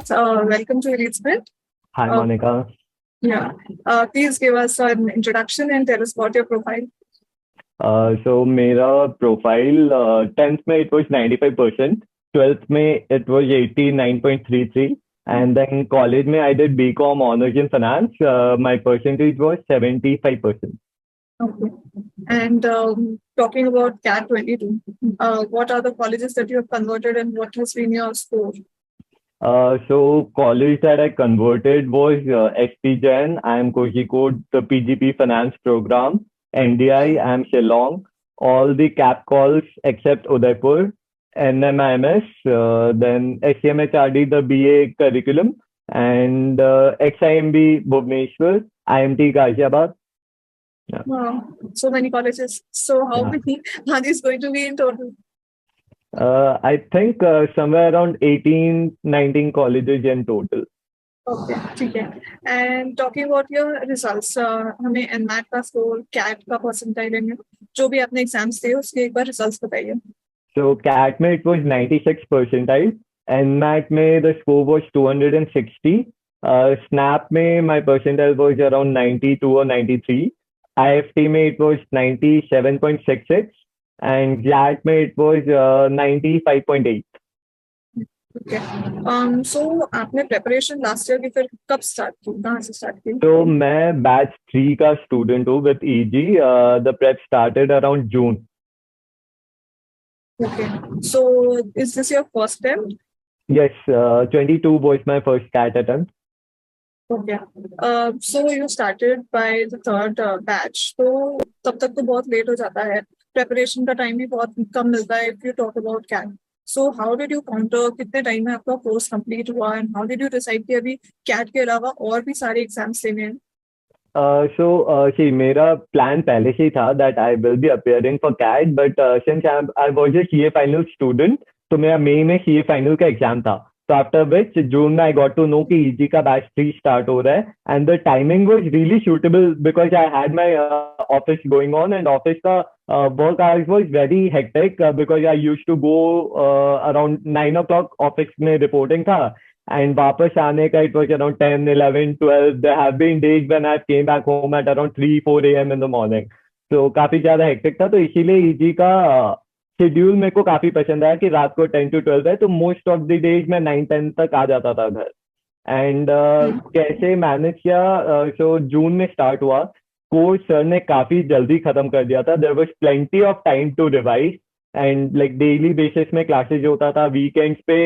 Congrats. Welcome to Elite. Hi, Uh, Monica. yeah. Please give us an introduction and tell us about your profile. So मेरा profile 10th में it was 95%, 12th में it was 89.33, and then college में I did BCom honors in finance. My percentage was 75%. Okay. And talking about CAT 22, what are the colleges that you have converted and what has been your score? So college that I converted was ST Jain, I am Kozhikode, the PGP Finance program, NDI, I am Shillong, all the cap calls except Udaipur, NMIMS, then SCMHRD, the BA curriculum, and XIMB Bhubaneswar, IMT Ghaziabad. Wow, so many colleges. So how Yeah. many are these going to be in total? I think somewhere around 18, 19 colleges in total. Okay, ठीक है. And talking about your results, हमें NMAT का score, CAT का percentile and जो भी आपने exams दिए उसके एक बार रिजल्ट्स बताइए. So CAT में it was 96 percentile, NMAT में the score was 260, SNAP में my percentile was around 92 or 93, IFT में it was 97.66, and JAT में it was 95.8. Okay. So आपने प्रेपरेशन लास्ट ईयर की फिर कब स्टार्ट की, कहाँ से स्टार्ट की? तो मैं बैच 3 का स्टूडेंट हूँ with EG. The prep started around June. Okay. So is this your first attempt? Yes, 22 was my first CAT attempt. Okay. So you started by the third batch. तो तब तक तो बहुत लेट हो जाता है. प्रेपरेशन का टाइम भी बहुत कम मिलता है if you talk about CAT. So how did you counter, कितने टाइम में आपका कोर्स कंप्लीट हुआ and how did you decide कि अभी CAT के अलावा और भी सारे एग्जाम्स देने हैं? See, मेरा प्लान पहले से ही था that I will be appearing for CAT, but since I was a CA final student, तो मेरा मई में CA final का एग्जाम था. So after which जून में I got to know कि EG का बैच 3 स्टार्ट हो रहा है, and the timing was really suitable because I had my office going on, and office का work hours was very hectic because I used to go around 9 o'clock office में reporting था, and वापस आने का it was around 10, 11, 12. There have been days when I came back home at around 3, 4 a.m. in the morning. So काफी ज्यादा hectic था, तो इसीलिए EG का शेड्यूल मेरे को काफी पसंद आया कि रात को 10 to 12 है, तो मोस्ट ऑफ द डेज मैं 9, 10 तक आ जाता था घर. एंड कैसे मैनेज किया, सो जून में स्टार्ट हुआ कोर्स. सर ने काफी जल्दी खत्म कर दिया था. There was plenty of time to revise, and like daily basis में क्लासेज होता था, वीकेंड्स पे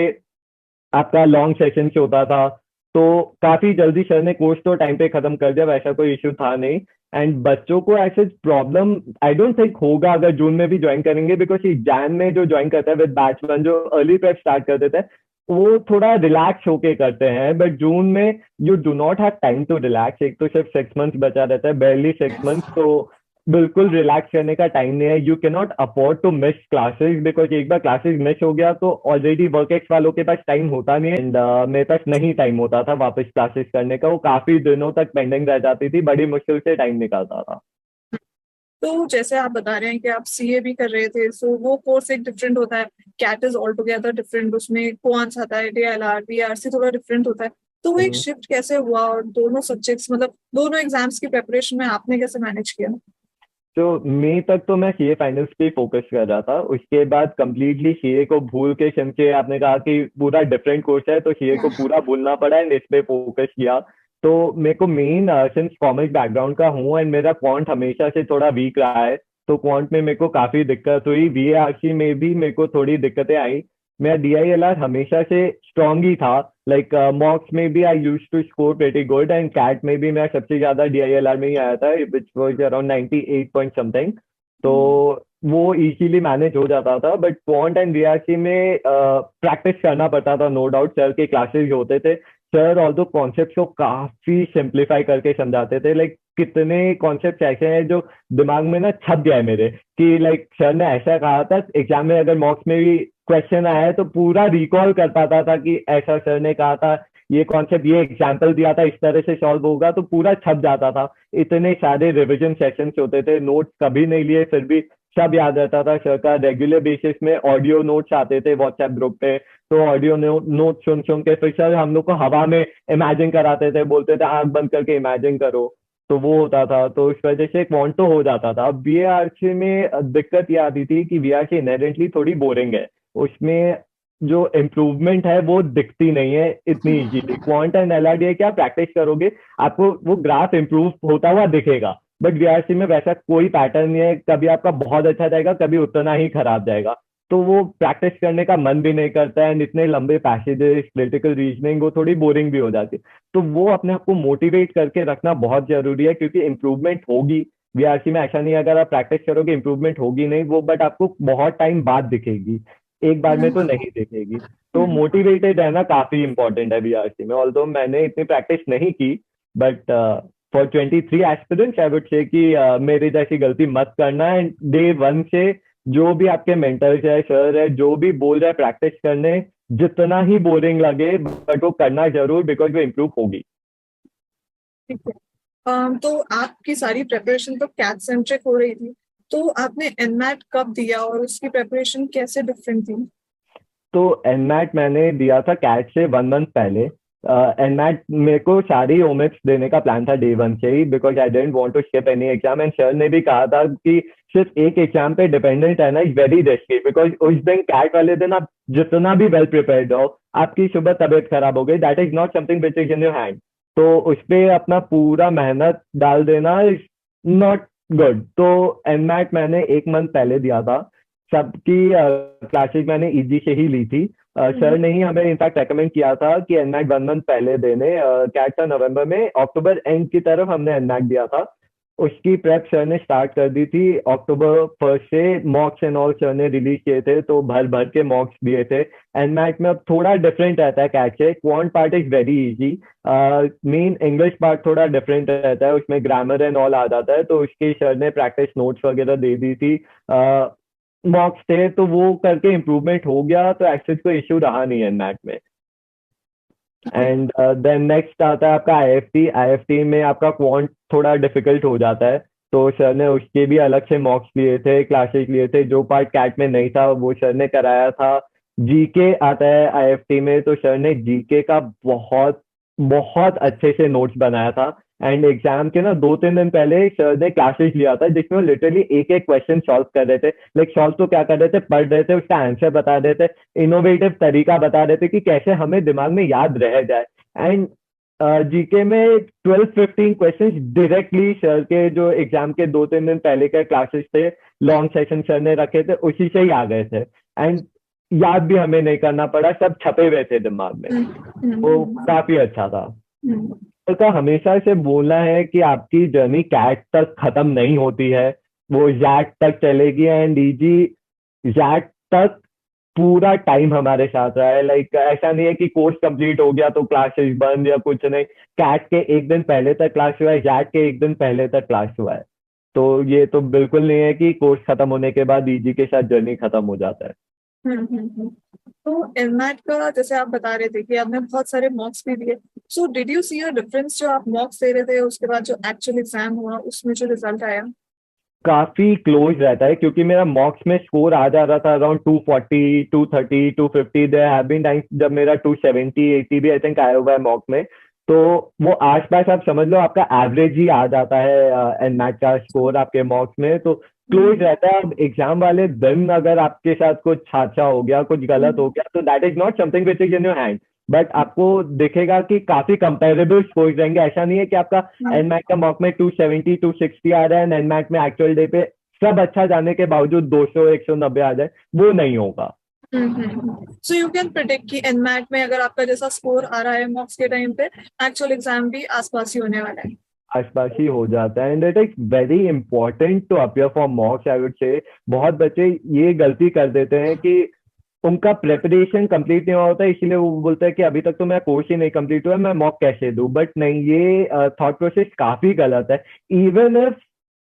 आपका लॉन्ग सेशन होता था, तो काफी जल्दी सर ने कोर्स तो टाइम पे खत्म कर दिया, वैसा कोई इशू था नहीं. एंड बच्चों को ऐसे प्रॉब्लम आई डोंट थिंक होगा अगर जून में भी ज्वाइन करेंगे, बिकॉज जैन में जो ज्वाइन करता है विद बैच 1, जो अर्ली प्रेप स्टार्ट कर देते हैं, वो थोड़ा रिलैक्स होके करते हैं. बट जून में you do not have time to relax. एक तो सिर्फ 6 मंथ्स बचा रहता है, barely 6 मंथ्स, तो बिल्कुल रिलैक्स करने का टाइम नहीं है. You can not afford to miss classes, because एक बार क्लासेस मिस हो गया तो ऑलरेडी वर्क एक्स वालों के पास टाइम होता नहीं है, एंड मेरे पास नहीं टाइम होता था वापस क्लासेस करने का. वो काफी दिनों तक पेंडिंग रह जाती थी, बड़ी मुश्किल से टाइम निकलता था. तो जैसे आप बता रहे हैं कि आप सीए भी कर रहे थे, सो वो कोर्स एक डिफरेंट होता है, CAT is all together different, उसमें क्वांट्स आता है, डीएलआर बीआरसी थोड़ा डिफरेंट होता है. तो वो एक शिफ्ट कैसे हुआ और दोनों सब्जेक्ट्स, मतलब दोनों एग्जाम्स की प्रिपरेशन में आपने कैसे मैनेज किया? तो मई तक तो मैं सीए फाइनल्स पे फोकस कर रहा था. उसके बाद कंप्लीटली सीए को भूल के, सिंचे आपने कहा कि पूरा डिफरेंट कोर्स है, तो सीए को पूरा भूलना पड़ा एंड इस पे फोकस किया. तो मेरे को मेन सिंस कॉमर्स बैकग्राउंड का हूँ एंड मेरा क्वांट हमेशा से थोड़ा वीक रहा है, तो क्वांट में मेरे को काफी दिक्कत हुई. वीएआरसी में भी मेरे को थोड़ी दिक्कतें आई. मेरा डीआईएलआर हमेशा से स्ट्रांग ही था. लाइक मॉक्स में भी I use to score pretty good, and CAT में भी मेरा सबसे ज्यादा डीआईएलआर में ही आया था, which was around 98 point something. तो वो इजीली मैनेज हो जाता था. बट क्वांट एंड वीआरसी में प्रैक्टिस करना पड़ता था, नो डाउट. सर के क्लासेस होते थे, सर ऑल दो कॉन्सेप्ट को काफी सिंप्लीफाई करके समझाते थे. लाइक कितने कॉन्सेप्ट ऐसे हैं जो दिमाग में ना छप गया है मेरे, कि लाइक सर ने ऐसा कहा था. एग्जाम में अगर मॉक्स में भी क्वेश्चन आया है तो पूरा रिकॉल कर पाता था कि ऐसा सर ने कहा था, ये कॉन्सेप्ट, ये एग्जाम्पल दिया था, इस तरह से सॉल्व होगा, तो पूरा छप जाता था. इतने सारे रिविजन सेशंस होते थे, नोट्स कभी नहीं लिए, फिर भी सब याद रहता था सर का। रेगुलर बेसिस में ऑडियो नोट्स आते थे व्हाट्सएप ग्रुप पे, तो ऑडियो नोट सुन सुन के फिर सर हम लोग को हवा में इमेजिन कराते थे, बोलते थे आंख बंद करके इमेजिन करो। तो वो होता था, तो इस वजह से क्वांट तो हो जाता था। अब बीएआरसी में दिक्कत ये आती थी कि बीएआरसी इनहेरेंटली थोड़ी बोरिंग है। उसमें जो इम्प्रूवमेंट है वो दिखती नहीं है इतनी इजीली। क्वांट एंड एलआरडीए क्या प्रैक्टिस करोगे आपको वो ग्राफ इम्प्रूव होता हुआ दिखेगा, बट बीआरसी में वैसा कोई पैटर्न नहीं है। कभी आपका बहुत अच्छा जाएगा, कभी उतना ही खराब जाएगा। तो वो प्रैक्टिस करने का मन भी नहीं करता है, एंड इतने लंबे पैसेजेस, क्रिटिकल रीजनिंग, वो थोड़ी बोरिंग भी हो जाती है। तो वो अपने आप को मोटिवेट करके रखना बहुत जरूरी है, क्योंकि इंप्रूवमेंट होगी। बीआरसी में ऐसा नहीं है अगर आप प्रैक्टिस करोगे इंप्रूवमेंट होगी नहीं वो, बट आपको बहुत टाइम बाद दिखेगी, एक बार में तो नहीं दिखेगी। तो मोटिवेटेड रहना काफी इंपॉर्टेंट है बीआरसी में। ऑल्दो मैंने इतनी प्रैक्टिस नहीं की, but for 23 aspirants I would से कि मेरी जैसी गलती मत करना। एंड डे वन से जो भी आपके मेंटर्स है, सर है, जो भी बोल रहा है प्रैक्टिस करने, जितना ही बोरिंग लगे बट वो करना जरूर, बिकॉज वो इम्प्रूव होगी। ठीक है। तो आपकी सारी प्रिपरेशन तो कैट सेंट्रिक हो रही थी, तो आपने एनमैट कब दिया और उसकी प्रिपरेशन कैसे डिफरेंट थी? तो एनमैट मैंने दिया था कैट से 1 मंथ पहले। एनमैट मेरे को सारी ओमिक्स देने का प्लान था डे वन से ही, because I don't want to skip any exam. And sir ने भी कहा था कि सिर्फ एक एग्जाम पे डिपेंडेंट है ना इज वेरी रिस्की, बिकॉज उस दिन कैट वाले दिन आप जितना भी वेल प्रिपेयर्ड हो, आपकी सुबह तबीयत खराब हो गई, that is not something which is in your hand. तो उस पर अपना पूरा मेहनत डाल देना इज नॉट गुड। तो एनमैट मैंने 1 मंथ पहले दिया था। सबकी क्लासेस मैंने इजी से ही ली थी। सर ने ही हमें इनफैक्ट रेकमेंड किया था कि एनमैट 1 मंथ पहले देने। कैट था नवंबर में, अक्टूबर एंड की तरफ हमने एनमैट दिया था। उसकी प्रेप सर ने स्टार्ट कर दी थी अक्टूबर फर्स्ट से। मॉक्स एंड ऑल सर ने रिलीज किए थे, तो भर भर के मॉक्स दिए थे। एनमैट में अब थोड़ा डिफरेंट रहता है कैट से। Quant part is very easy, main English part थोड़ा डिफरेंट रहता है, उसमें ग्रामर एंड ऑल आ जाता है। तो उसकी सर ने प्रैक्टिस नोट्स वगैरह दे दी थी, मॉक्स थे, तो वो करके इम्प्रूवमेंट हो गया। तो एक्सेस कोई इश्यू रहा नहीं है मैथ में। एंड देन नेक्स्ट आता है आपका आईएफटी। आईएफटी में आपका क्वांट थोड़ा डिफिकल्ट हो जाता है, तो सर ने उसके भी अलग से मॉक्स लिए थे, क्लासेस लिए थे। जो पार्ट कैट में नहीं था वो सर ने कराया था। जीके आता है आईएफटी में, तो सर ने जीके का बहुत बहुत अच्छे से नोट्स बनाया था। एंड एग्जाम के ना 2-3 दिन पहले सर ने क्लासेस लिया था, जिसमें वो लिटरली एक एक क्वेश्चन सॉल्व कर रहे थे। लाइक सॉल्व तो क्या कर रहे थे, पढ़ रहे थे, उसका आंसर बता रहे थे, इनोवेटिव तरीका बता रहे थे कि कैसे हमें दिमाग में याद रह जाए। एंड जीके में 12-15 क्वेश्चंस डायरेक्टली सर के जो एग्जाम के 2-3 दिन पहले के क्लासेस थे, लॉन्ग सेशन सर ने रखे थे, उसी से ही आ गए थे। एंड याद भी हमें नहीं करना पड़ा, सब छपे हुए थे दिमाग में। वो काफी अच्छा था। का हमेशा से बोलना है कि आपकी जर्नी कैट तक खत्म नहीं होती है, वो जैट तक चलेगी। एंड इजी जैट तक पूरा टाइम हमारे साथ रहा है। लाइक ऐसा नहीं है कि कोर्स कंप्लीट हो गया तो क्लासेस बंद या कुछ नहीं। कैट के एक दिन पहले तक क्लास हुआ है, जैट के एक दिन पहले तक क्लास हुआ है। तो ये तो बिल्कुल नहीं है कि कोर्स खत्म होने के बाद इजी के साथ जर्नी खत्म हो जाता है। हम्म। तो एमएट का जैसे आप बता रहे थे कि आपने बहुत सारे मॉक्स भी दिए, so did you see a difference जो आप मॉक्स दे रहे थे उसके बाद जो एक्चुअल एग्जाम हुआ उसमें जो रिजल्ट आया? काफी क्लोज रहता है, क्योंकि मेरा मॉक्स में स्कोर आ जा रहा था around 240, 230, 250। There have been times जब मेरा 270, 80 भी आई थिंक आया हुआ है मॉक में। तो वो आसपास आप समझ लो आपका एवरेज ही आ जाता है एनमैट का स्कोर आपके मॉक्स में। तो क्लोज रहता है। अब एग्जाम वाले दिन अगर आपके साथ कुछ छाछा हो गया, कुछ गलत हो गया, तो that is not something which is in your hand. But आपको दिखेगा कि काफी कंपेरेबल स्कोर रहेंगे। ऐसा नहीं है कि आपका एनमैट का मॉक में 270, 260 आ रहा है, एनमैट में एक्चुअल डे पे सब अच्छा जाने के बावजूद 200, 190 आ जाए, वो नहीं होगा। सो यू कैन प्रिडिक्ट कि एनमैट में अगर आपका जैसा स्कोर आ रहा है मॉक्स के टाइम पे, एक्चुअल एग्जाम भी आसपास ही होने वाला है। आसपास ही हो जाता है। And it is very important to appear for mocks I would say. बहुत बच्चे ये गलती कर देते हैं कि उनका प्रेपरेशन कंप्लीट नहीं हुआ होता है, इसीलिए वो बोलते हैं कि अभी तक तो मेरा कोर्स ही नहीं कंप्लीट हुआ, मैं मॉक कैसे दूं। बट नहीं, ये थॉट प्रोसेस काफी गलत है। इवन इफ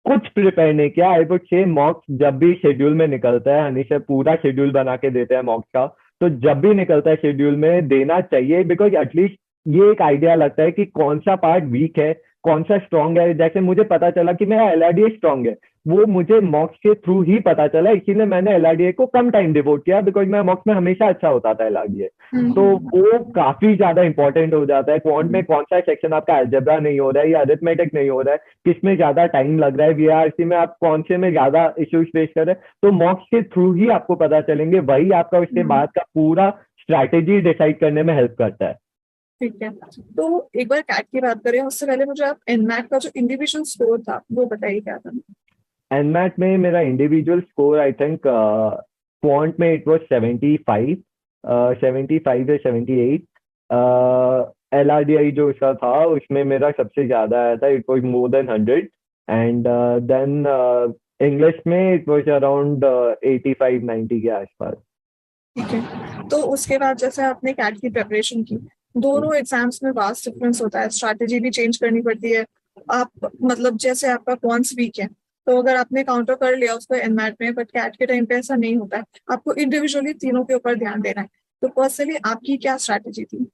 कुछ प्रिपेयर नहीं किया, आई वुड से मॉक्स जब भी शेड्यूल में निकलता है, हनीशा पूरा शेड्यूल बना के देते हैं मॉक्स का, तो जब भी निकलता है शेड्यूल में देना चाहिए। बिकॉज एटलीस्ट ये एक आइडिया लगता है कि कौन सा पार्ट वीक है, कौन सा स्ट्रांग है। जैसे मुझे पता चला कि मेरा एलआरडीए स्ट्रांग है, वो मुझे मॉक्स के थ्रू ही पता चला, इसीलिए मैंने एलआरडीए को कम टाइम डिवोट किया, बिकॉज मैं मॉक्स में हमेशा अच्छा होता था एलआरडीए। तो वो काफी ज्यादा इंपॉर्टेंट हो जाता है। क्वांट में कौन सा सेक्शन आपका अलजेब्रा नहीं हो रहा है या अरिथमेटिक नहीं हो रहा है, किसमें ज्यादा टाइम लग रहा है, वीआरसी में आप कौन से में ज्यादा इश्यूज फेस कर रहे हैं, तो मॉक्स के थ्रू ही आपको पता चलेंगे। वही आपका उसके बाद का पूरा स्ट्रैटेजी डिसाइड करने में हेल्प करता है। ठीक है, तो एक बार कैट की बात करें उससे पहले मुझे आप एनमैट का जो इंडिविजुअल स्कोर था वो बताइए क्या था। एनमैट में मेरा individual score I think quant में इट वाज 75, 75 या 78। एलआरडीआई जो उसका था उसमें मेरा सबसे ज्यादा आया था, it was more than 100। And then English में इट वाज अराउंड 85 90 के आसपास। ठीक है, तो उसके बाद जैसे आपने कैट की प्रिपरेशन की, दोनों एग्जाम्स में वास्ट डिफरेंस होता है, स्ट्रैटेजी भी चेंज करनी पड़ती है। आप मतलब जैसे आपका कौन्स वीक है, तो अगर आपने काउंटर कर लिया उसको एनमैट में, बट कैट के टाइम पे ऐसा नहीं होता है, आपको इंडिविजुअली तीनों के ऊपर ध्यान देना है। तो पर्सनली आपकी क्या स्ट्रैटेजी थी।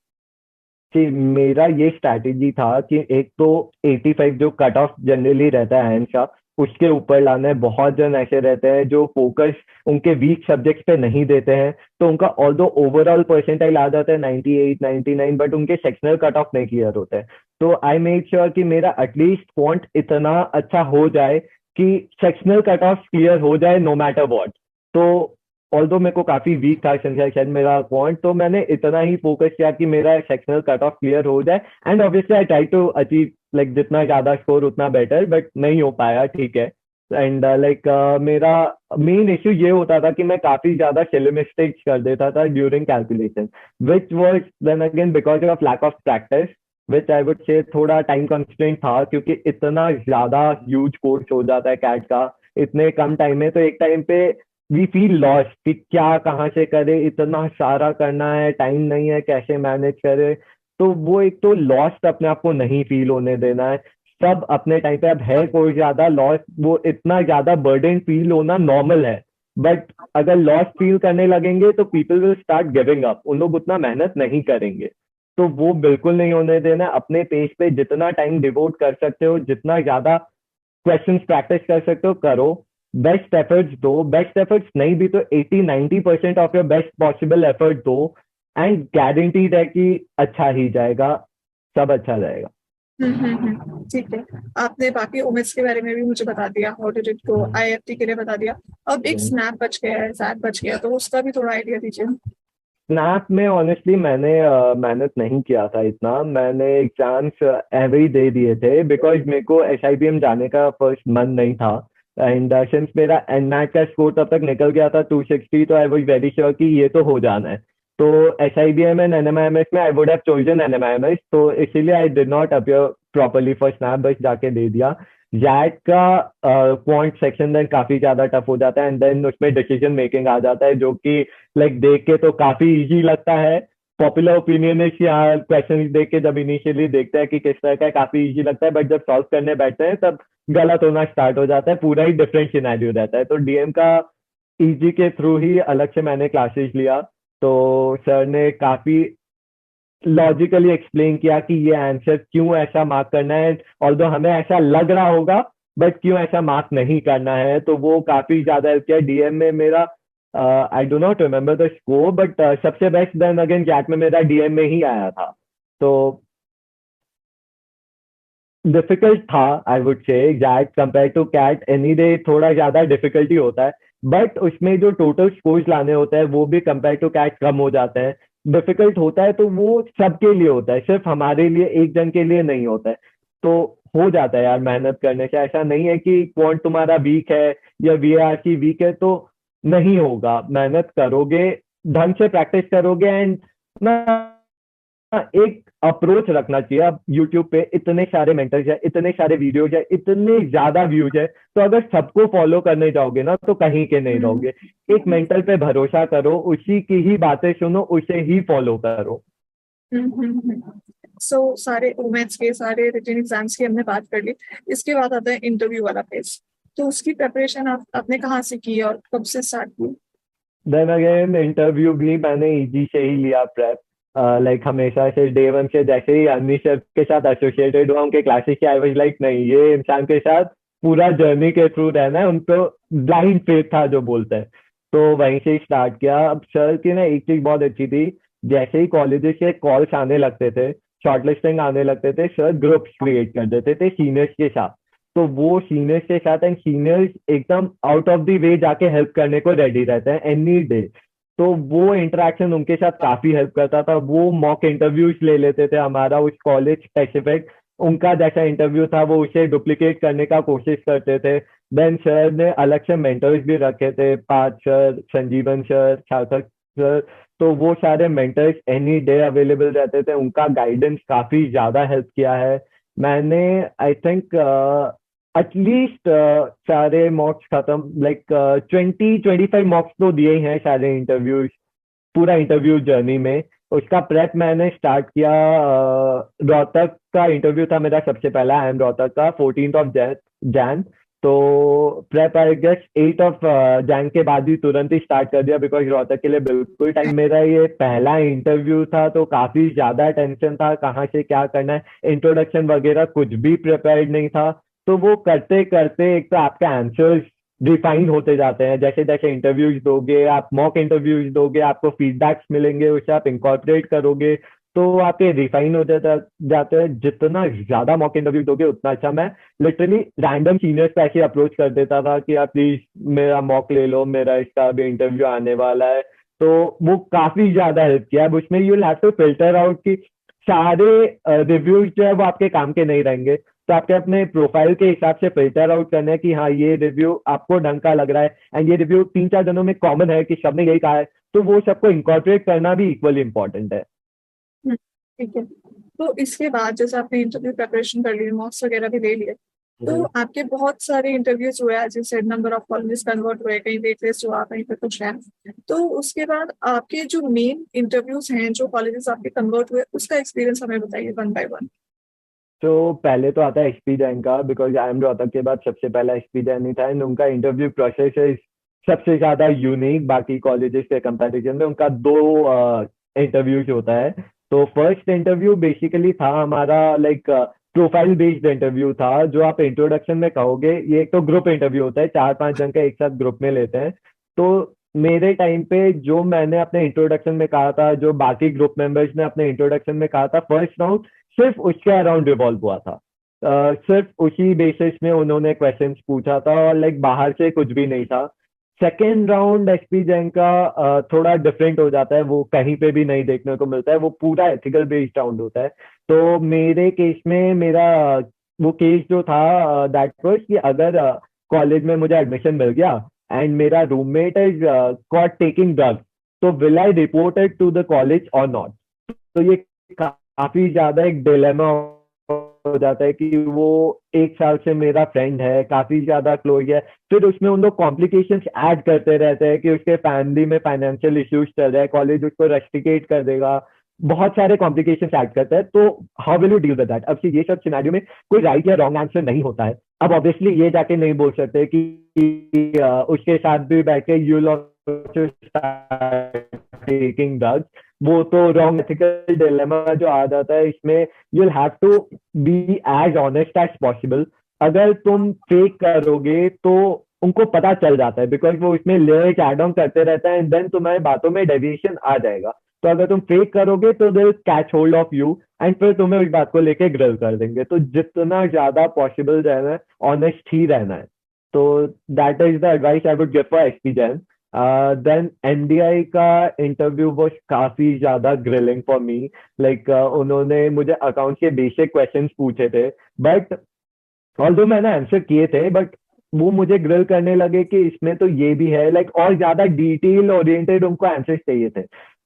कि मेरा ये स्ट्रैटेजी था कि एक तो 85 जो कट ऑफ जनरली रहता है हमेशा, उसके ऊपर लाना है। बहुत जन ऐसे रहते हैं जो फोकस उनके वीक सब्जेक्ट्स पे नहीं देते हैं, तो उनका ऑल्दो ओवरऑल परसेंटाइल आ जाता है 98 99, बट उनके सेक्शनल कट ऑफ नहीं क्लियर होते हैं। तो आई मेक श्योर कि मेरा एटलीस्ट क्वांट इतना अच्छा हो जाए कि सेक्शनल कट ऑफ क्लियर हो जाए नो मैटर व्हाट। तो ऑल्दो मेरे को काफी वीक था सेक्शन मेरा क्वांट, तो मैंने इतना ही फोकस किया कि मेरा सेक्शनल कट ऑफ क्लियर हो जाए। And obviously I try to achieve like जितना ज्यादा स्कोर उतना बेटर, बट नहीं हो पाया, ठीक है। एंड मेरा मेन इश्यू ये होता था कि मैं काफी ज्यादा सिली मिस्टेक्स कर देता था during calculation, which was then again because of lack of practice, which I would say थोड़ा टाइम कंस्ट्रेंट था, क्योंकि इतना ज्यादा ह्यूज कोर्स हो जाता है कैट का इतने कम टाइम में। तो एक टाइम पे वी फील लॉस्ट कि क्या कहाँ से करे, इतना सारा करना है, टाइम नहीं है, कैसे मैनेज करे। तो वो एक तो लॉस्ट अपने आप को नहीं फील होने देना है। सब अपने टाइम पे, अब है कोई ज्यादा लॉस्ट, वो इतना ज्यादा बर्डन फील होना नॉर्मल है, बट अगर लॉस्ट फील करने लगेंगे तो people will start giving up, उन लोग उतना मेहनत नहीं करेंगे। तो वो बिल्कुल नहीं होने देना। अपने पेज पे जितना टाइम डिवोट कर सकते हो, जितना ज्यादा क्वेश्चंस प्रैक्टिस कर सकते हो करो, बेस्ट एफर्ट्स दो। बेस्ट एफर्ट्स नहीं भी तो 80 90% of your best possible effort दो, एंड गारंटीड है कि अच्छा ही जाएगा, सब अच्छा जाएगा। ठीक है, आपने बाकी ओमेट्स के बारे में भी मुझे बता दिया, how did it go, IFT के लिए बता दिया। अब एक स्नैप बच गया है, सैप बच गया, तो उसका भी थोड़ा आइडिया दीजिए। स्नैप में ऑनेस्टली मैंने मेहनत नहीं किया था इतना। मैंने एग्जाम्स एवरी ही दे दिए थे, बिकॉज मेरे को एसआईबीएम जाने का फर्स्ट मन नहीं था। एंड सिंस मेरा एनमैट का स्कोर तब तक निकल गया था 260, तो आई वाज वेरी श्योर कि ये तो हो जाना है। तो एसआईबीएम एंड एनएमआईएमएस में I would have chosen NMIMS, तो इसीलिए I did not appear properly for snap, बस जाके दे दिया। जैट का क्वांट सेक्शन देन काफी ज्यादा टफ हो जाता है, एंड देन उसमें डिसीजन मेकिंग आ जाता है, जो कि लाइक देख के तो काफी इजी लगता है। पॉपुलर ओपिनियन है कि हाँ, क्वेश्चन देख के जब इनिशियली देखते हैं कि किस तरह का है, काफी इजी लगता है, बट जब सॉल्व करने बैठते हैं तब गलत होना स्टार्ट हो जाता है। पूरा ही डिफरेंट सिनेरियो रहता है। तो डीएम का इजी के थ्रू ही अलग से मैंने क्लासेस लिया, तो सर ने काफी लॉजिकली एक्सप्लेन किया कि ये आंसर क्यों ऐसा मार्क करना है, ऑल्दो हमें ऐसा लग रहा होगा बट क्यों ऐसा मार्क नहीं करना है। तो वो काफी ज्यादा हेल्प किया। डीएम में मेरा I do not remember the score, but सबसे बेस्ट देन अगेन कैट में मेरा डीएम में ही आया था। तो डिफिकल्ट था, I would say XAT compare to CAT any day थोड़ा ज्यादा डिफिकल्टी होता है, बट उसमें जो टोटल स्कोर्स लाने होते हैं वो भी कंपेयर टू कैट कम हो जाते हैं। डिफिकल्ट होता है तो वो सबके लिए होता है, सिर्फ हमारे लिए एक जन के लिए नहीं होता है। तो हो जाता है यार मेहनत करने से। ऐसा नहीं है कि क्वांट तुम्हारा वीक है या वीआर की वीक है तो नहीं होगा। मेहनत करोगे, ढंग से प्रैक्टिस करोगे, एंड ना एक अप्रोच रखना चाहिए। अब यूट्यूब पे इतने सारे मेंटर्स है, इतने सारे वीडियोज है, इतने ज्यादा व्यूज है, तो अगर सबको फॉलो करने जाओगे ना तो कहीं के नहीं रहोगे। एक मेंटर पे भरोसा करो, उसी की ही बातें सुनो, उसे ही फॉलो करो। सो सारे ओमेट्स के, सारे रिटन एग्जाम्स की हमने बात कर ली। इसके बाद आता है इंटरव्यू वाला फेज। तो उसकी प्रिपरेशन आपने कहाँ से की और कब से स्टार्ट की। देन अगेन इंटरव्यू भी मैंने इजी से ही लिया प्रेप। लाइक हमेशा से डे वन से, जैसे ही अनिश सर के साथ एसोसिएटेड हुआ उनके क्लासेस के, आई वाज लाइक नहीं, ये इंसान के साथ पूरा जर्नी के थ्रू रहना है, उनको ब्लाइंड फेथ था जो बोलते हैं। तो वहीं से ही स्टार्ट किया। अब सर की ना एक चीज बहुत अच्छी थी, जैसे ही कॉलेजेस के कॉल्स आने लगते थे, शॉर्टलिस्टिंग आने लगते थे, सर ग्रुप्स क्रिएट कर देते थे सीनियर्स के साथ। तो वो सीनियर्स के साथ, एंड सीनियर्स एकदम आउट ऑफ द वे जाके हेल्प करने को रेडी रहते हैं एनी डे। तो वो इंटरेक्शन उनके साथ काफी हेल्प करता था। वो मॉक इंटरव्यूज ले लेते थे हमारा उस कॉलेज स्पेसिफिक, उनका जैसा इंटरव्यू था वो उसे डुप्लीकेट करने का कोशिश करते थे। देन सर ने अलग से मेंटर्स भी रखे थे, पार्थ सर, संजीवन सर, सार्थक सर। तो वो सारे मेंटर्स एनी डे अवेलेबल रहते थे, उनका गाइडेंस काफी ज्यादा हेल्प किया है। मैंने आई थिंक एटलीस्ट सारे मॉक्स खत्म, लाइक 20-25 मॉक्स तो दिए ही हैं सारे इंटरव्यूज, पूरा इंटरव्यू जर्नी में। उसका प्रेप मैंने स्टार्ट किया, रोहतक का इंटरव्यू था मेरा सबसे पहला, आई एम रोहतक का, 14 जैन। तो प्रेप आई गेस 8 जैन के बाद ही तुरंत ही स्टार्ट कर दिया, बिकॉज रोहतक के लिए बिल्कुल टाइम, मेरा ये पहला इंटरव्यू था तो काफी ज्यादा टेंशन था, कहाँ से क्या करना है, इंट्रोडक्शन वगैरह कुछ भी प्रिपेयर्ड नहीं था। तो वो करते करते एक तो आपके आंसर्स रिफाइन होते जाते हैं, जैसे जैसे इंटरव्यूज दोगे, आप मॉक इंटरव्यूज दोगे, आपको फीडबैक्स मिलेंगे, उसे आप इंकॉर्पोरेट करोगे, तो आपके रिफाइन होते जाते हैं। जितना ज्यादा मॉक इंटरव्यू दोगे उतना अच्छा। मैं लिटरली रैंडम सीनियर्स पे ऐसे अप्रोच कर देता था कि आप प्लीज मेरा मॉक ले लो, मेरा इसका अभी इंटरव्यू आने वाला है। तो वो काफी ज्यादा हेल्प किया। अब उसमें you will have to filter out कि सारे रिव्यूज जो है वो आपके काम के नहीं रहेंगे, तो आपके अपने प्रोफाइल के हिसाब से फिल्टर आउट करना है कि हाँ ये रिव्यू आपको ढंग का लग रहा है, एंड ये रिव्यू 3-4 जनों में कॉमन है कि सबने यही कहा है, तो वो सबको इंकॉर्पोरेट करना भी इक्वली इंपॉर्टेंट है। ठीक है। तो इसके बाद जैसे आपने इंटरव्यू प्रिपरेशन कर ली, मॉक्स वगैरह भी ले लिए, तो आपके बहुत सारे इंटरव्यूज हुए, as you said number of colleges convert हुए, कहीं वेट लिस्ट हुआ, कहीं पे कुछ है। तो उसके बाद आपके जो मेन इंटरव्यूज हैं, जो कॉलेजेस आपके कन्वर्ट हुए, उसका एक्सपीरियंस हमें बताइए वन बाय वन। तो पहले तो आता है एचपी जैन का, बिकॉज आई एम रोहतक के बाद सबसे पहला एचपी जैन ही था, एंड उनका इंटरव्यू प्रोसेस है सबसे ज्यादा यूनिक बाकी कॉलेजेस के कंपैरिजन में। उनका 2 इंटरव्यूज होता है। तो फर्स्ट इंटरव्यू बेसिकली था हमारा लाइक प्रोफाइल बेस्ड इंटरव्यू था, जो आप इंट्रोडक्शन में कहोगे। ये एक तो ग्रुप इंटरव्यू होता है, 4-5 जन का एक साथ ग्रुप में लेते हैं। तो मेरे टाइम पे जो मैंने अपने इंट्रोडक्शन में कहा था, जो बाकी ग्रुप मेंबर्स ने अपने इंट्रोडक्शन में कहा था, फर्स्ट राउंड सिर्फ उसके अराउंड रिवॉल्व हुआ था। सिर्फ उसी बेसिस में उन्होंने क्वेश्चंस पूछा था, और लाइक बाहर से कुछ भी नहीं था। सेकेंड राउंड एचपी जैन का थोड़ा डिफरेंट हो जाता है, वो कहीं पे भी नहीं देखने को मिलता है, वो पूरा एथिकल बेस्ड राउंड होता है। तो मेरे केस में मेरा वो केस जो था दैट वाज कि अगर कॉलेज में मुझे एडमिशन मिल गया एंड मेरा roommate is caught taking drugs, तो will I report it to the college और नॉट। तो ये काफी ज्यादा एक डिलेमा हो जाता है कि वो 1 साल से मेरा फ्रेंड है, काफी ज्यादा क्लोज है, फिर उसमें उन लोग कॉम्प्लिकेशंस ऐड करते रहते हैं कि उसके फैमिली में फाइनेंशियल इश्यूज चल रहे हैं, कॉलेज उसको रेस्ट्रिकेट कर देगा, बहुत सारे कॉम्प्लिकेशंस ऐड करता है। तो how will you deal with that? अब ये सब सिनेरियो में कोई राइट या रॉन्ग आंसर नहीं होता है। अब ऑब्वियसली ये जाके नहीं बोल सकते कि उसके साथ भी बैठ के यू टेकिंग ड्रग्स, वो तो रॉन्ग एथिकल डिलेमा जो आ जाता है इसमें। You will have to be as honest as possible. अगर तुम फेक करोगे तो उनको पता चल जाता है, बिकॉज वो इसमें लेयर्स ऐड ऑन करते रहता है, एंड देन तुम्हारी बातों में डेविएशन आ जाएगा। तो अगर तुम फेक करोगे तो they catch hold of you, and फिर तुम्हें उस बात को लेके ग्रिल कर देंगे। तो जितना ज्यादा पॉसिबल रहना है, ऑनेस्ट ही रहना है। तो that is the advice I would give for HP Jain. Then NDI का इंटरव्यू वो काफी ज्यादा ग्रिलिंग फॉर मी। लाइक उन्होंने मुझे अकाउंट के बेसिक क्वेश्चंस पूछे थे, बट ऑल्दो मैंने आंसर किए थे, बट वो मुझे ग्रिल करने लगे कि इसमें तो ये भी है, लाइक और ज्यादा डिटेल ओरिएंटेड उनको आंसर चाहिए थे।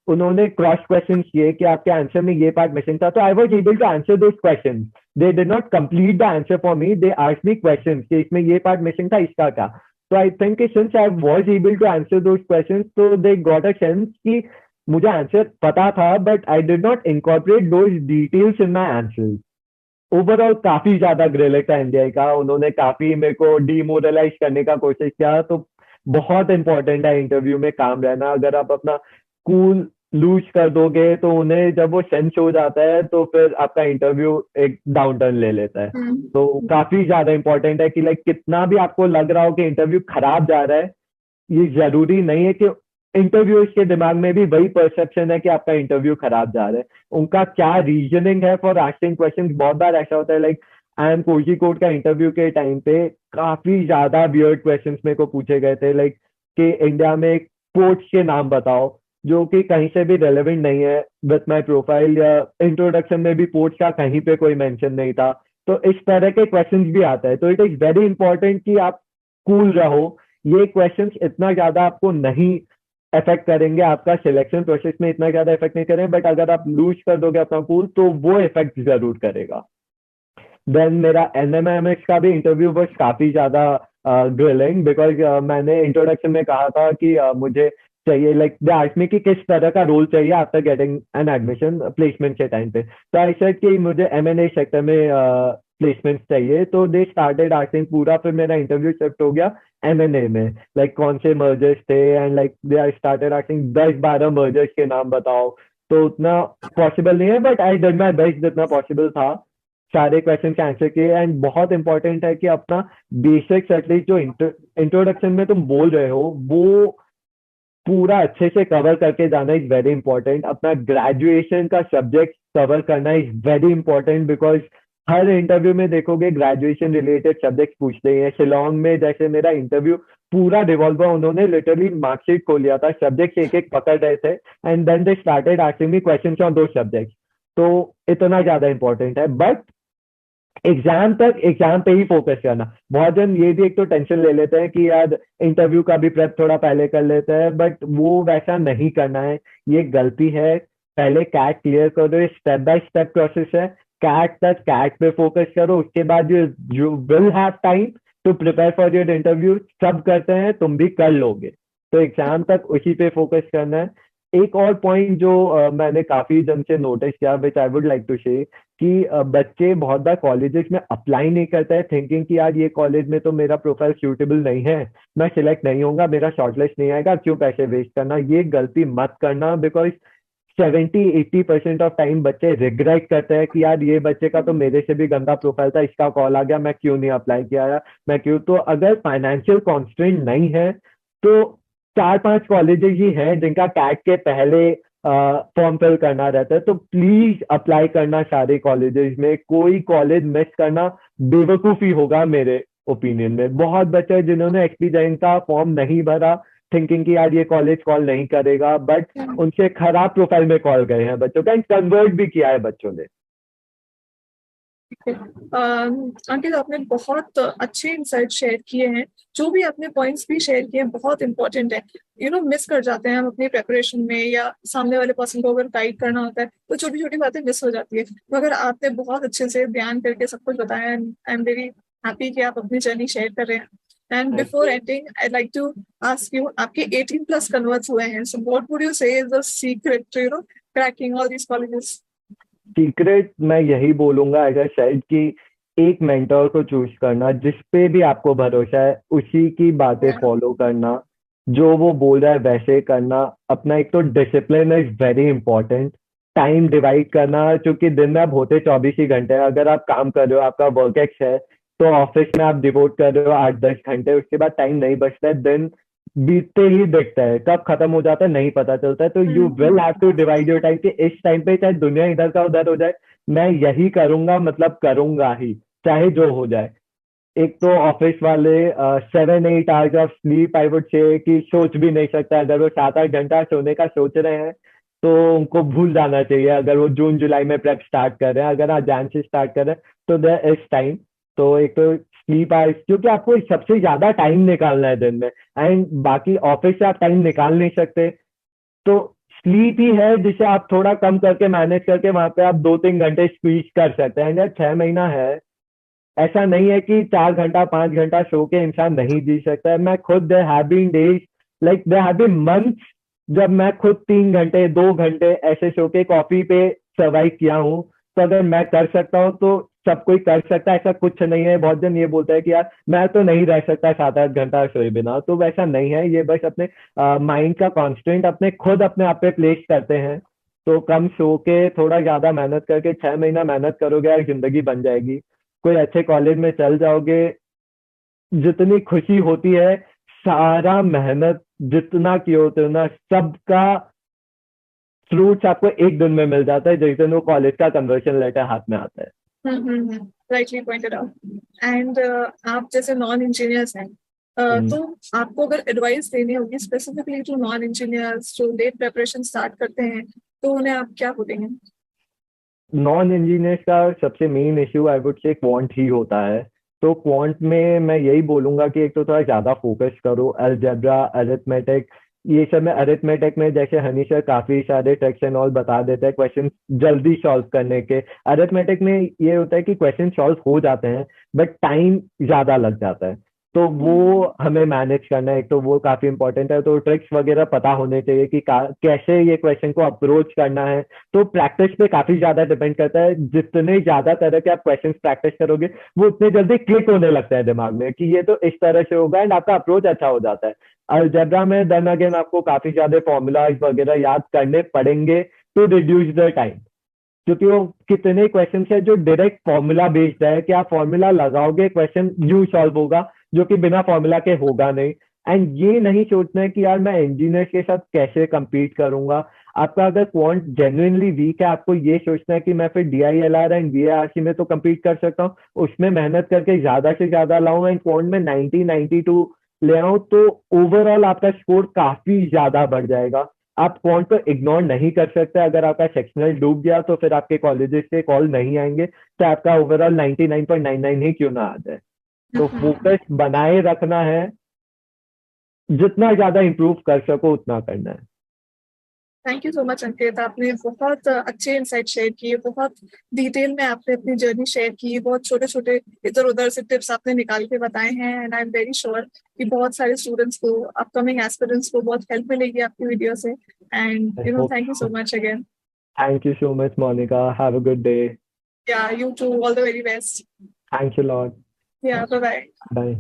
उन्होंने क्रॉस क्वेश्चन किए कि आपके आंसर में ये पार्ट मिसिंग था, तो I was able to answer those question. They did not complete the answer for me, they asked me question कि इसमें ये पार्ट मिसिंग था, इसका क्या। तो I think since I was able to answer those question, तो they got a sense कि मुझे आंसर पता था, but I did not incorporate those details in my answer. Overall काफी ज्यादा ग्रेलेट था एनडीआई का, उन्होंने काफी मेरे को डीमोरलाइज करने का कोशिश किया। तो बहुत इंपॉर्टेंट है इंटरव्यू में काम रहना। अगर आप अपना कूल लूज कर दोगे तो उन्हें जब वो सेंस हो जाता है तो फिर आपका इंटरव्यू एक डाउन टर्न ले लेता है। तो काफी ज्यादा इंपॉर्टेंट है कि लाइक कितना भी आपको लग रहा हो कि इंटरव्यू खराब जा रहा है, ये जरूरी नहीं है कि इंटरव्यूअर्स के दिमाग में भी वही परसेप्शन है कि आपका इंटरव्यू खराब जा रहा है। उनका क्या रीजनिंग है फॉर आस्किंग क्वेश्चंस, बहुत बार ऐसा होता है लाइक आई एम कोझिकोड का इंटरव्यू के टाइम पे काफी ज्यादा वियर्ड क्वेश्चंस मेरे को पूछे गए थे, लाइक कि इंडिया में पोर्ट्स के नाम बताओ, जो कि कहीं से भी रेलेवेंट नहीं है विथ माय प्रोफाइल, या इंट्रोडक्शन में भी पोर्ट्स का कहीं पे कोई मेंशन नहीं था। तो इस तरह के क्वेश्चंस भी आता है, तो इट इज वेरी इंपॉर्टेंट कि आप कूल रहो। ये क्वेश्चंस इतना ज्यादा आपको नहीं अफेक्ट करेंगे, आपका सिलेक्शन प्रोसेस में इतना ज्यादा इफेक्ट नहीं करेंगे, बट अगर आप लूज कर दोगे अपना कूल तो वो इफेक्ट जरूर करेगा। देन मेरा एनएमएमएस का भी इंटरव्यू बस काफी ज्यादा ग्रिलिंग, बिकॉज मैंने इंट्रोडक्शन में कहा था कि मुझे चाहिए लाइक दे आस्क्ड मी कि किस तरह का रोल चाहिए after getting an admission placement के टाइम पे। तो आई सेड कि मुझे एमएनए सेक्टर में प्लेसमेंट चाहिए, तो दे स्टार्टेड आस्किंग पूरा, फिर मेरा इंटरव्यू शिफ्ट हो गया एमएनए में, लाइक कौन से मर्जर्स थे, and like they are started asking 10-12 mergers के नाम बताओ। तो उतना पॉसिबल नहीं है, but I did my best जितना पॉसिबल था, सारे क्वेश्चन के आंसर किए। एंड बहुत इंपॉर्टेंट है कि अपना बेसिक्स एटलीस्ट जो इंट्रोडक्शन में तुम बोल रहे हो वो पूरा अच्छे से कवर करके जाना इज वेरी इंपॉर्टेंट। अपना ग्रेजुएशन का सब्जेक्ट कवर करना is very important, because her interview में देखोगे ग्रेजुएशन रिलेटेड सब्जेक्ट पूछते हैं। शिलोंग में जैसे मेरा इंटरव्यू पूरा रिवॉल्व हुआ, उन्होंने लिटरली मार्कशीट खोल लिया था, सब्जेक्ट एक एक पकड़ रहे थे, and then they started asking me questions on दो सब्जेक्ट। तो इतना ज्यादा इंपॉर्टेंट है, बट एग्जाम तक एग्जाम पे ही फोकस करना। बहुत जन ये भी एक तो टेंशन ले लेते हैं कि यार इंटरव्यू का भी प्रेप थोड़ा पहले कर लेते हैं, बट वो वैसा नहीं करना है, ये गलती है। पहले कैट क्लियर कर दो, स्टेप बाय स्टेप प्रोसेस है। कैट तक कैट पे फोकस करो, उसके बाद you will have time to prepare for your interview. सब करते हैं, तुम भी कर लोगे। तो एग्जाम तक उसी पे फोकस करना है। एक और पॉइंट जो मैंने काफी जन से नोटिस किया, विच आई वुड लाइक टू से, कि बच्चे बहुत बार कॉलेजेस में अप्लाई नहीं करते हैं थिंकिंग कि यार ये कॉलेज में तो मेरा प्रोफाइल सूटेबल नहीं है, मैं सिलेक्ट नहीं होऊंगा, मेरा शॉर्टलिस्ट नहीं आएगा, क्यों पैसे वेस्ट करना। ये गलती मत करना, बिकॉज 70-80% ऑफ टाइम बच्चे रिग्रेट करते हैं कि यार ये बच्चे का तो मेरे से भी गंदा प्रोफाइल था, इसका कॉल आ गया, मैं क्यों नहीं अप्लाई किया, या मैं क्यों। तो अगर फाइनेंशियल कॉन्स्ट्रेंट नहीं है तो 4-5 कॉलेजेस ही हैं जिनका कैट के पहले फॉर्म फिल करना रहता है, तो प्लीज अप्लाई करना सारे कॉलेजेस में। कोई कॉलेज मिस करना बेवकूफी होगा मेरे ओपिनियन में। बहुत बच्चे हैं जिन्होंने एक्सपीरियंस का फॉर्म नहीं भरा थिंकिंग कि यार ये कॉलेज कॉल नहीं करेगा, बट उनसे खराब प्रोफाइल में कॉल गए हैं बच्चों का, कन्वर्ट भी किया है बच्चों ने। अंकित, आपने बहुत अच्छे इंसाइट शेयर किए हैं। जो भी आपने पॉइंट्स भी शेयर किए हैं बहुत इंपॉर्टेंट है। मिस कर जाते हैं हम अपनी प्रेपरेशन में, या सामने वाले पर्सन को अगर गाइड करना होता है तो छोटी छोटी बातें मिस हो जाती है। मगर आपने बहुत अच्छे से बयान करके सब कुछ बताया। आई एम वेरी हैप्पी कि आप अपनी जर्नी शेयर कर रहे हैं। And before ending I like to ask you, आपके 18+ कन्वर्ट्स हुए हैं, so what would you say is the secret to cracking all these colleges? Secret मैं यही बोलूंगा एज शायद कि एक मेंटर को चूज करना जिस पे भी आपको भरोसा है, उसी की बातें फॉलो करना, जो वो बोल रहा है वैसे करना। अपना एक तो discipline is very important. Time divide करना, क्योंकि दिन में आप होते 24 ही घंटे हैं। अगर आप काम कर रहे हो, आपका वर्क एक्स है, तो ऑफिस में आप डिवोट कर रहे हो 8-10 घंटे, उसके बाद टाइम नहीं बचता है, दिन बीतते ही दिखता है, कब खत्म हो जाता है नहीं पता चलता है। तो you will have to divide your time कि इस टाइम पे चाहे दुनिया इधर का उधर हो जाए, मैं यही करूंगा, मतलब करूंगा ही, चाहे जो हो जाए। एक तो ऑफिस वाले 7-8 hours of sleep I would से कि सोच भी नहीं सकता। अगर वो 7-8 घंटा सोने का सोच रहे हैं तो उनको भूल जाना चाहिए। अगर वो जून जुलाई में प्रेप स्टार्ट कर रहे हैं, अगर आप जैन से स्टार्ट कर रहे हैं, तो देयर इज टाइम। तो एक तो स्लीप आवर्स, क्योंकि आपको सबसे ज्यादा टाइम निकालना है दिन में, एंड बाकी ऑफिस से आप टाइम निकाल नहीं सकते। तो स्लीप ही है जिसे आप थोड़ा कम करके मैनेज करके वहां पे आप 2-3 घंटे स्क्वीज कर सकते हैं। यार 6 महीना है, ऐसा नहीं है कि 4 घंटा 5 घंटा सो के इंसान नहीं जी सकता है। मैं खुद there have been days, like there have been months, जब मैं खुद 3 घंटे 2 घंटे ऐसे सो के कॉफी पे सर्वाइव किया हूँ। तो अगर मैं कर सकता हूँ तो सब कोई कर सकता है, ऐसा कुछ नहीं है। बहुत जन ये बोलता है कि यार मैं तो नहीं रह सकता 7-8 घंटा सोए बिना, तो वैसा नहीं है। ये बस अपने माइंड का कॉन्स्टेंट अपने खुद अपने आप पे प्लेस करते हैं। तो कम सो के थोड़ा ज्यादा मेहनत करके 6 महीना मेहनत करोगे यार, जिंदगी बन जाएगी। कोई अच्छे कॉलेज में चल जाओगे, जितनी खुशी होती है, सारा मेहनत जितना किए होते हो ना, सबका फ्रूट्स आपको एक दिन में मिल जाता है, जिस दिन वो कॉलेज का कन्वर्शन लेटर हाथ में आता है। Rightly pointed out. एंड आप जैसे नॉन इंजीनियर्स हैं, हम्म। तो आपको अगर एडवाइस देनी होगी स्पेसिफिकली टू नॉन इंजीनियर्स जो लेट प्रेपरेशन स्टार्ट करते हैं, तो उन्हें आप क्या बोलेंगे? नॉन इंजीनियर्स का सबसे main issue I would say quant ही होता है। तो क्वांट में मैं यही बोलूंगा कि एक तो थोड़ा ज्यादा फोकस करो, अलजेब्रा, अरिथमेटिक, ये सब में। अरिथमेटिक में जैसे हनी सर काफी सारे ट्रिक्स एंड ऑल बता देते हैं क्वेश्चन जल्दी सॉल्व करने के। अरिथमेटिक में ये होता है कि क्वेश्चन सॉल्व हो जाते हैं बट टाइम ज्यादा लग जाता है, तो वो हमें मैनेज करना है। एक तो वो काफी इंपॉर्टेंट है, तो ट्रिक्स वगैरह पता होने चाहिए कि कैसे ये क्वेश्चन को अप्रोच करना है। तो प्रैक्टिस पे काफी ज्यादा डिपेंड करता है। जितने ज्यादा तरह के आप क्वेश्चंस प्रैक्टिस करोगे, वो उतने जल्दी क्लिक होने लगता है दिमाग में कि ये तो इस तरह से होगा, एंड आपका अप्रोच अच्छा हो जाता है। अलजेब्रा में देन अगेन आपको काफी ज्यादा फॉर्मूलाज वगैरह याद करने पड़ेंगे टू रिड्यूस द टाइम, क्योंकि वो कितने क्वेश्चन है जो डायरेक्ट फॉर्मूला बेस्ड है कि आप फॉर्मूला लगाओगे क्वेश्चन यूं सॉल्व होगा, जो कि बिना फॉर्मूला के होगा नहीं। एंड ये नहीं सोचना है कि यार मैं इंजीनियर के साथ कैसे compete करूंगा। आपका अगर क्वांट जेन्युइनली वीक है, आपको ये सोचना है कि मैं फिर DILR एंड VARC में तो compete कर सकता हूँ, उसमें मेहनत करके ज्यादा से ज्यादा लाऊं एंड क्वांट में 90-92 ले आऊं, तो ओवरऑल आपका स्कोर काफी ज्यादा बढ़ जाएगा। आप कॉल को इग्नोर नहीं कर सकते। अगर आपका सेक्शनल डूब गया तो फिर आपके कॉलेजेस से कॉल नहीं आएंगे, तो आपका ओवरऑल 99.99 ही क्यों ना आ जाए। तो फोकस बनाए रखना है, जितना ज्यादा इंप्रूव कर सको उतना करना है। थैंक यू सो मच अंकित, आपने बहुत अच्छे इंसाइट शेयर किए, बहुत डिटेल में आपने अपनी जर्नी शेयर की, बहुत छोटे छोटे इधर उधर से टिप्स आपने निकाल के बताए हैं। And I am very sure कि बहुत सारे स्टूडेंट्स को, अपकमिंग एस्पिरेंट्स को बहुत हेल्प मिलेगी आपकी वीडियो से। And I hope thank you so. So much again. Thank you so much Monica, have a good day. Yeah you too, all the very best. Thanks a lot. Yeah bye bye. Bye.